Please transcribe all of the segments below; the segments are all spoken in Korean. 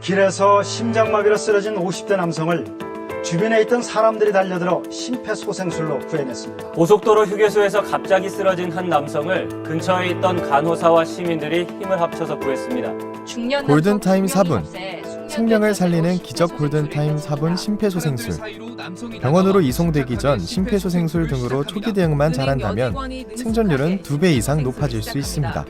길에서 심장마비로 쓰러진 50대 남성을 주변에 있던 사람들이 달려들어 심폐소생술로 구해냈습니다. 고속도로 휴게소에서 갑자기 쓰러진 한 남성을 근처에 있던 간호사와 시민들이 힘을 합쳐서 구했습니다. 골든타임 4분. 생명을 살리는 기적 골든타임 4분 심폐소생술. 병원으로 이송되기 전 심폐소생술 등으로 초기 대응만 잘한다면 생존율은 2배 이상 높아질 수 있습니다.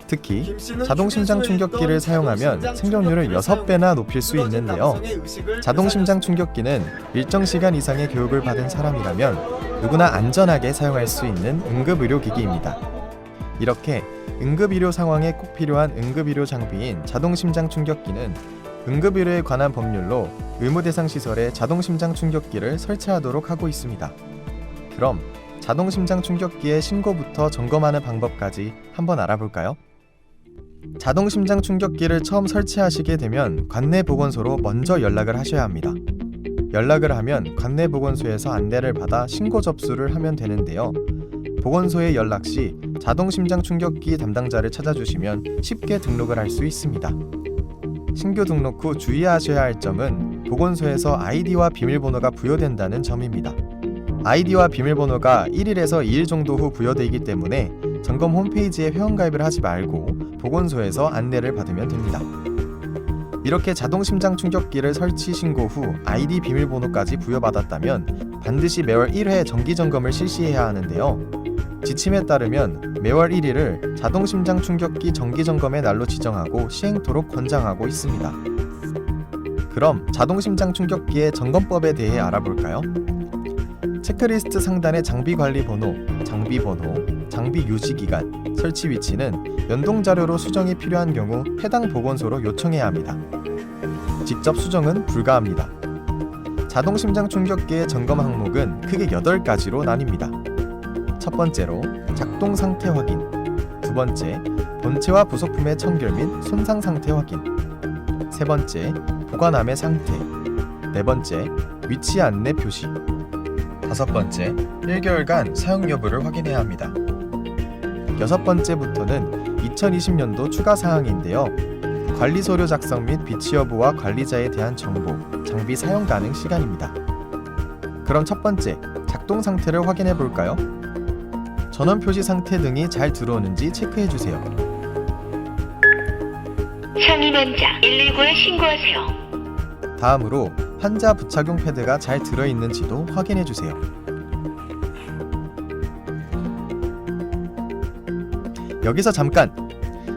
특히 자동심장 충격기를 사용하면 생존율을 6배나 높일 수 있는데요. 자동심장 충격기는 일정 시간 이상의 교육을 받은 사람이라면 누구나 안전하게 사용할 수 있는 응급의료기기입니다. 이렇게 응급의료 상황에 꼭 필요한 응급의료 장비인 자동심장 충격기는 응급의료에 관한 법률로 의무대상 시설에 자동심장 충격기를 설치하도록 하고 있습니다. 그럼 자동심장 충격기의 신고부터 점검하는 방법까지 한번 알아볼까요? 자동심장 충격기를 처음 설치하시게 되면 관내보건소로 먼저 연락을 하셔야 합니다. 연락을 하면 관내보건소에서 안내를 받아 신고 접수를 하면 되는데요. 보건소에 연락 시 자동심장 충격기 담당자를 찾아주시면 쉽게 등록을 할 수 있습니다. 신규 등록 후 주의하셔야 할 점은 보건소에서 아이디와 비밀번호가 부여된다는 점입니다. 아이디와 비밀번호가 1일에서 2일 정도 후 부여되기 때문에 점검 홈페이지에 회원가입을 하지 말고 보건소에서 안내를 받으면 됩니다. 이렇게 자동심장 충격기를 설치 신고 후 아이디 비밀번호까지 부여받았다면 반드시 매월 1회 정기점검을 실시해야 하는데요. 지침에 따르면 매월 1일을 자동심장 충격기 정기점검의 날로 지정하고 시행토록 권장하고 있습니다. 그럼 자동심장 충격기의 점검법에 대해 알아볼까요? 체크리스트 상단의 장비관리번호, 장비번호, 장비 유지기간, 설치 위치는 연동자료로 수정이 필요한 경우 해당 보건소로 요청해야 합니다. 직접 수정은 불가합니다. 자동심장 충격기의 점검 항목은 크게 8가지로 나뉩니다. 첫 번째로 작동 상태 확인, 두 번째 본체와 부속품의 청결 및 손상 상태 확인, 세 번째 보관함의 상태, 네 번째 위치 안내 표시, 다섯 번째 1개월간 사용 여부를 확인해야 합니다. 여섯 번째부터는 2020년도 추가 사항인데요. 관리 서류 작성 및 비치 여부와 관리자에 대한 정보, 장비 사용 가능 시간입니다. 그럼 첫 번째 작동 상태를 확인해 볼까요? 전원 표시 상태 등이 잘 들어오는지 체크해 주세요. 상인 환자 119에 신고하세요. 다음으로 환자 부착용 패드가 잘 들어있는지도 확인해 주세요. 여기서 잠깐!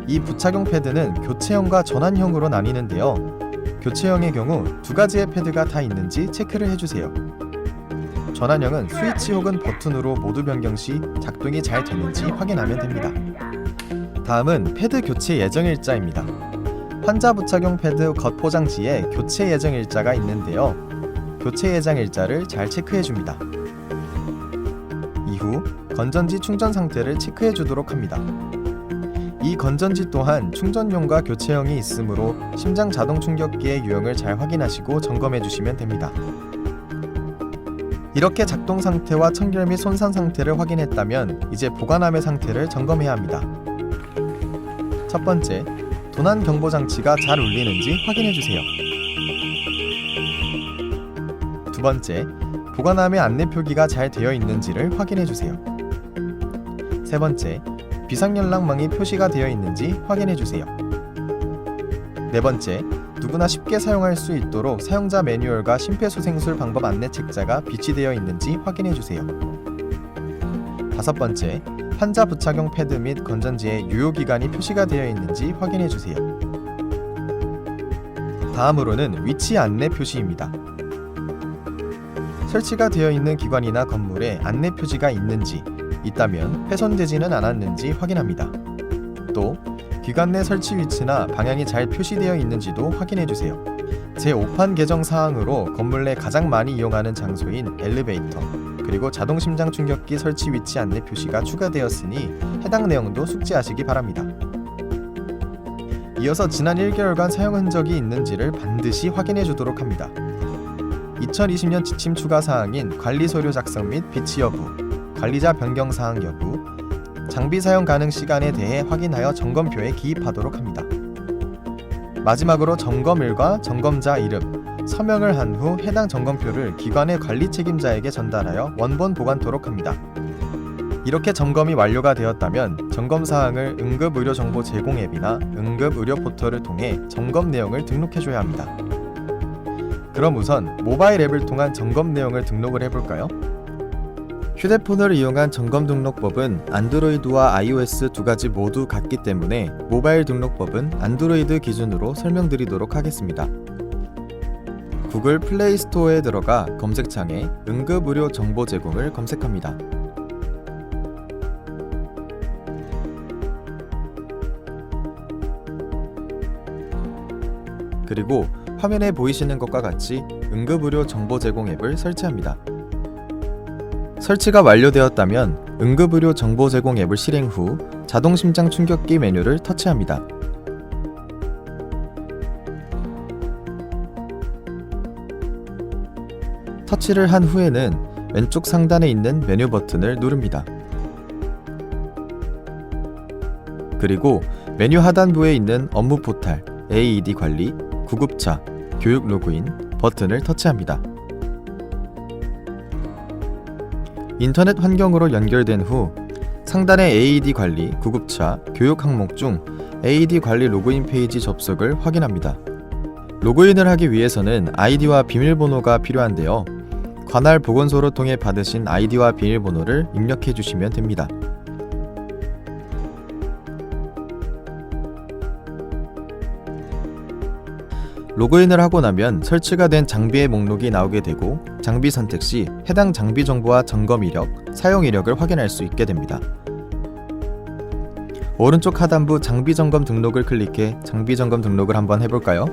이 부착용 패드는 교체형과 전환형으로 나뉘는데요. 교체형의 경우 2가지의 패드가 다 있는지 체크를 해주세요. 전환형은 스위치 혹은 버튼으로 모드 변경 시 작동이 잘 되는지 확인하면 됩니다. 다음은 패드 교체 예정일자입니다. 환자 부착용 패드 겉포장지에 교체 예정일자가 있는데요. 교체 예정일자를 잘 체크해줍니다. 이후 건전지 충전 상태를 체크해주도록 합니다. 이 건전지 또한 충전용과 교체형이 있으므로 심장 자동 충격기의 유형을 잘 확인하시고 점검해주시면 됩니다. 이렇게 작동 상태와 청결 및 손상 상태를 확인했다면 이제 보관함의 상태를 점검해야 합니다. 첫 번째, 도난 경보 장치가 잘 울리는지 확인해주세요. 두 번째, 보관함의 안내 표기가 잘 되어 있는지를 확인해주세요. 세 번째, 비상연락망이 표시가 되어 있는지 확인해주세요. 네 번째, 누구나 쉽게 사용할 수 있도록 사용자 매뉴얼과 심폐소생술 방법 안내 책자가 비치되어 있는지 확인해주세요. 다섯 번째, 환자 부착용 패드 및 건전지에 유효기간이 표시가 되어 있는지 확인해주세요. 다음으로는 위치 안내 표시입니다. 설치가 되어 있는 기관이나 건물에 안내 표지가 있는지, 있다면 훼손되지는 않았는지 확인합니다. 또 기관 내 설치 위치나 방향이 잘 표시되어 있는지도 확인해주세요. 제5판 개정 사항으로 건물 내 가장 많이 이용하는 장소인 엘리베이터, 그리고 자동심장 충격기 설치 위치 안내 표시가 추가되었으니 해당 내용도 숙지하시기 바랍니다. 이어서 지난 1개월간 사용 흔적이 있는지를 반드시 확인해 주도록 합니다. 2020년 지침 추가 사항인 관리 서류 작성 및 비치 여부, 관리자 변경 사항 여부, 장비 사용 가능 시간에 대해 확인하여 점검표에 기입하도록 합니다. 마지막으로 점검일과 점검자 이름, 서명을 한 후 해당 점검표를 기관의 관리 책임자에게 전달하여 원본 보관토록 합니다. 이렇게 점검이 완료가 되었다면 점검사항을 응급의료정보 제공 앱이나 응급의료포털을 통해 점검 내용을 등록해줘야 합니다. 그럼 우선 모바일 앱을 통한 점검 내용을 등록을 해볼까요? 휴대폰을 이용한 점검 등록법은 안드로이드와 iOS 두 가지 모두 같기 때문에 모바일 등록법은 안드로이드 기준으로 설명드리도록 하겠습니다. 구글 플레이 스토어에 들어가 검색창에 응급의료 정보 제공을 검색합니다. 그리고 화면에 보이시는 것과 같이 응급의료 정보 제공 앱을 설치합니다. 설치가 완료되었다면 응급의료 정보 제공 앱을 실행 후 자동 심장 충격기 메뉴를 터치합니다. 터치를 한 후에는 왼쪽 상단에 있는 메뉴 버튼을 누릅니다. 그리고 메뉴 하단부에 있는 업무 포탈, AED 관리, 구급차, 교육 로그인 버튼을 터치합니다. 인터넷 환경으로 연결된 후 상단의 AED 관리, 구급차, 교육 항목 중 AED 관리 로그인 페이지 접속을 확인합니다. 로그인을 하기 위해서는 아이디와 비밀번호가 필요한데요. 관할 보건소를 통해 받으신 아이디와 비밀번호를 입력해 주시면 됩니다. 로그인을 하고 나면 설치가 된 장비의 목록이 나오게 되고 장비 선택 시 해당 장비 정보와 점검 이력, 사용 이력을 확인할 수 있게 됩니다. 오른쪽 하단부 장비 점검 등록을 클릭해 장비 점검 등록을 한번 해볼까요?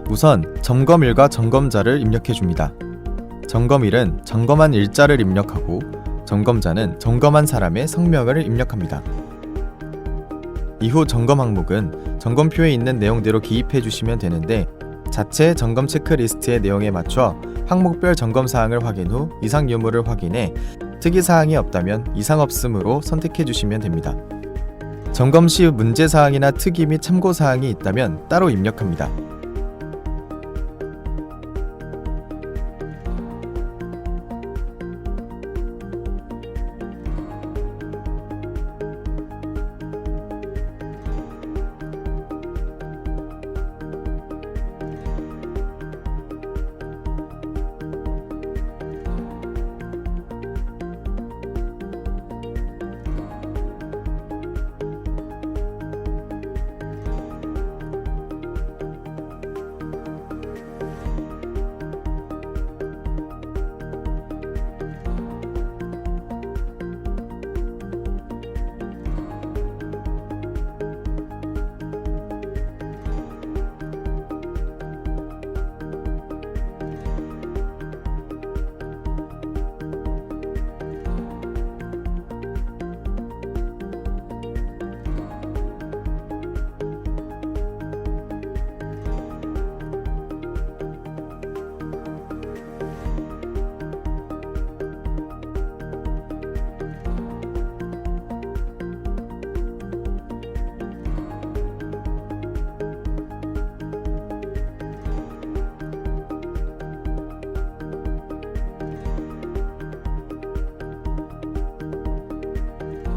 우선 점검일과 점검자를 입력해 줍니다. 점검일은 점검한 일자를 입력하고 점검자는 점검한 사람의 성명을 입력합니다. 이후 점검 항목은 점검표에 있는 내용대로 기입해 주시면 되는데 자체 점검 체크리스트의 내용에 맞춰 항목별 점검 사항을 확인 후 이상 유무를 확인해 특이 사항이 없다면 이상 없음으로 선택해 주시면 됩니다. 점검 시 문제 사항이나 특이 및 참고 사항이 있다면 따로 입력합니다.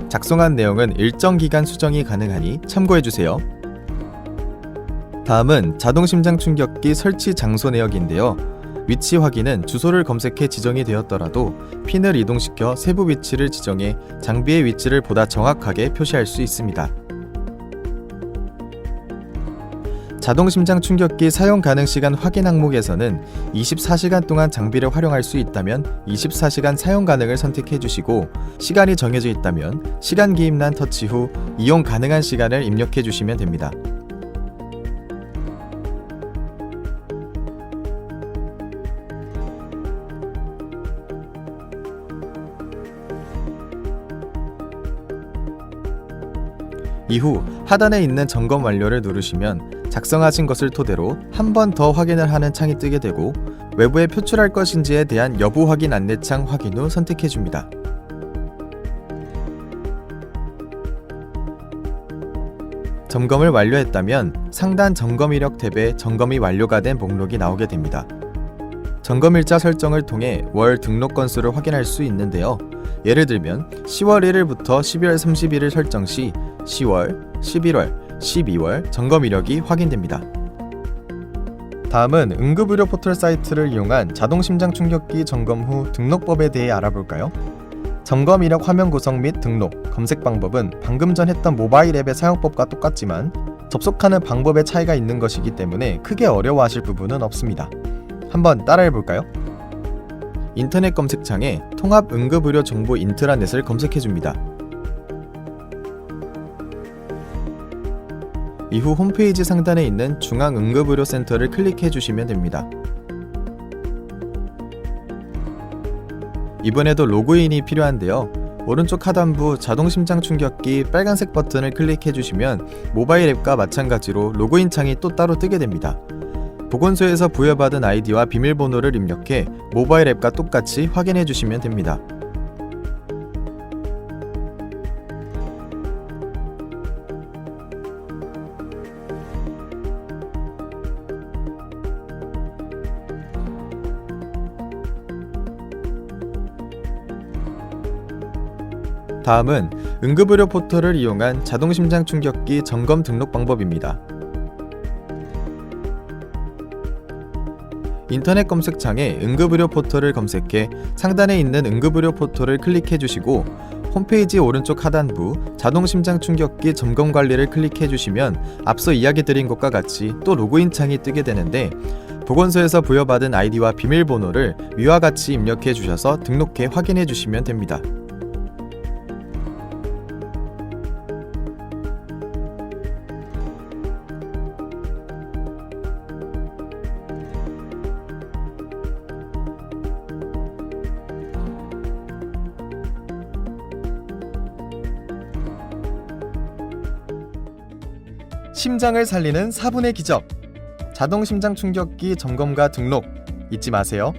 작성한 내용은 일정 기간 수정이 가능하니 참고해주세요. 다음은 자동심장 충격기 설치 장소 내역인데요. 위치 확인은 주소를 검색해 지정이 되었더라도 핀을 이동시켜 세부 위치를 지정해 장비의 위치를 보다 정확하게 표시할 수 있습니다. 자동심장 충격기 사용 가능 시간 확인 항목에서는 24시간 동안 장비를 활용할 수 있다면 24시간 사용 가능을 선택해 주시고 시간이 정해져 있다면 시간 기입란 터치 후 이용 가능한 시간을 입력해 주시면 됩니다. 이후 하단에 있는 점검 완료를 누르시면 작성하신 것을 토대로 한 번 더 확인을 하는 창이 뜨게 되고 외부에 표출할 것인지에 대한 여부 확인 안내창 확인 후 선택해 줍니다. 점검을 완료했다면 상단 점검 이력 탭에 점검이 완료가 된 목록이 나오게 됩니다. 점검일자 설정을 통해 월 등록 건수를 확인할 수 있는데요. 예를 들면 10월 1일부터 12월 31일 설정 시 10월, 11월, 12월 점검 이력이 확인됩니다. 다음은 응급의료 포털 사이트를 이용한 자동 심장 충격기 점검 후 등록법에 대해 알아볼까요? 점검 이력 화면 구성 및 등록, 검색 방법은 방금 전 했던 모바일 앱의 사용법과 똑같지만 접속하는 방법에 차이가 있는 것이기 때문에 크게 어려워하실 부분은 없습니다. 한번 따라해볼까요? 인터넷 검색창에 통합 응급의료 정보 인트라넷을 검색해줍니다. 이후 홈페이지 상단에 있는 중앙응급의료센터를 클릭해주시면 됩니다. 이번에도 로그인이 필요한데요. 오른쪽 하단부 자동심장 충격기 빨간색 버튼을 클릭해주시면 모바일 앱과 마찬가지로 로그인 창이 또 따로 뜨게 됩니다. 보건소에서 부여받은 아이디와 비밀번호를 입력해 모바일 앱과 똑같이 확인해주시면 됩니다. 다음은 응급의료 포털을 이용한 자동심장 충격기 점검 등록 방법입니다. 인터넷 검색창에 응급의료 포털을 검색해 상단에 있는 응급의료 포털을 클릭해 주시고 홈페이지 오른쪽 하단부 자동심장 충격기 점검 관리를 클릭해 주시면 앞서 이야기 드린 것과 같이 또 로그인 창이 뜨게 되는데 보건소에서 부여받은 아이디와 비밀번호를 위와 같이 입력해 주셔서 등록해 확인해 주시면 됩니다. 심장을 살리는 4분의 기적. 자동 심장 충격기 점검과 등록 잊지 마세요.